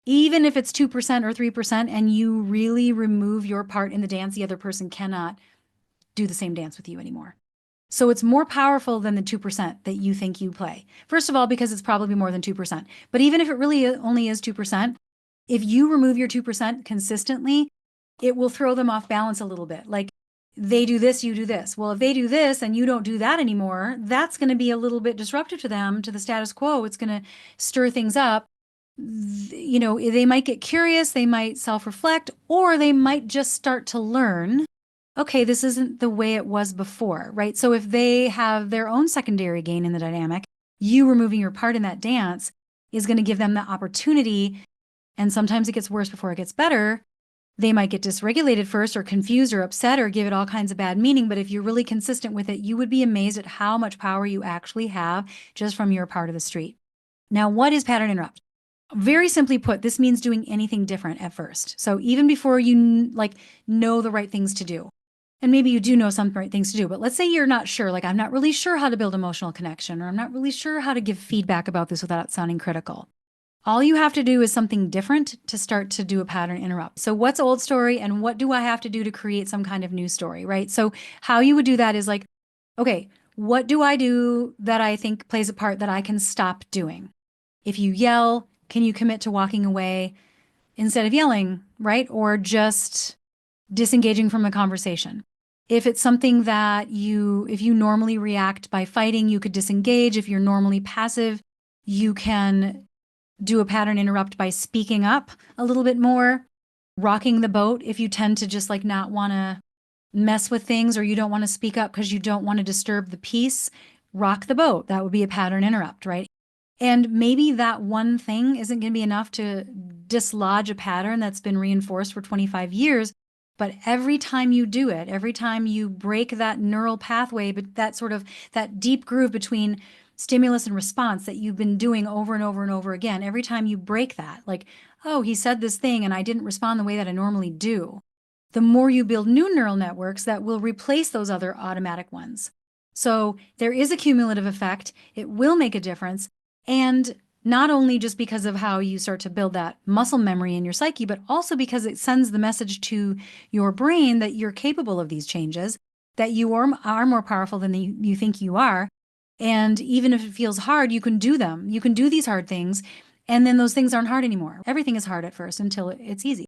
Even if it's 2% or 3% and you really remove your part in the dance, the other person cannot do the same dance with you anymore. So it's more powerful than the 2% that you think you play. First of all, because it's probably more than 2%. But even if it really only is 2%, if you remove your 2% consistently, it will throw them off balance a little bit. Like they do this, you do this. Well, if they do this and you don't do that anymore, that's going to be a little bit disruptive to them, to the status quo. It's going to stir things up. You know, they might get curious, they might self-reflect, or they might just start to learn, okay, this isn't the way it was before, right? So if they have their own secondary gain in the dynamic, you removing your part in that dance is going to give them the opportunity. And sometimes it gets worse before it gets better. They might get dysregulated first or confused or upset or give it all kinds of bad meaning. But if you're really consistent with it, you would be amazed at how much power you actually have just from your part of the street. Now, what is pattern interrupt? Very simply put, this means doing anything different at first. So even before you like know the right things to do, and maybe you do know some right things to do, but let's say you're not sure, like I'm not really sure how to build emotional connection, or I'm not really sure how to give feedback about this without sounding critical. All you have to do is something different to start to do a pattern interrupt. So what's old story and what do I have to do to create some kind of new story, right? So how you would do that is like, okay, what do I do that I think plays a part that I can stop doing? If you yell, can you commit to walking away instead of yelling, right? Or just disengaging from the conversation. If it's something that if you normally react by fighting, you could disengage. If you're normally passive, you can do a pattern interrupt by speaking up a little bit more, rocking the boat if you tend to just like not want to mess with things or you don't want to speak up because you don't want to disturb the peace, rock the boat. That would be a pattern interrupt, right? And maybe that one thing isn't going to be enough to dislodge a pattern that's been reinforced for 25 years. But every time you do it, every time you break that neural pathway, but that sort of that deep groove between stimulus and response that you've been doing over and over and over again, every time you break that, like, oh, he said this thing and I didn't respond the way that I normally do, the more you build new neural networks that will replace those other automatic ones. So there is a cumulative effect. It will make a difference. And not only just because of how you start to build that muscle memory in your psyche, but also because it sends the message to your brain that you're capable of these changes, that you are more powerful than you think you are. And even if it feels hard, you can do them. You can do these hard things. And then those things aren't hard anymore. Everything is hard at first until it's easy.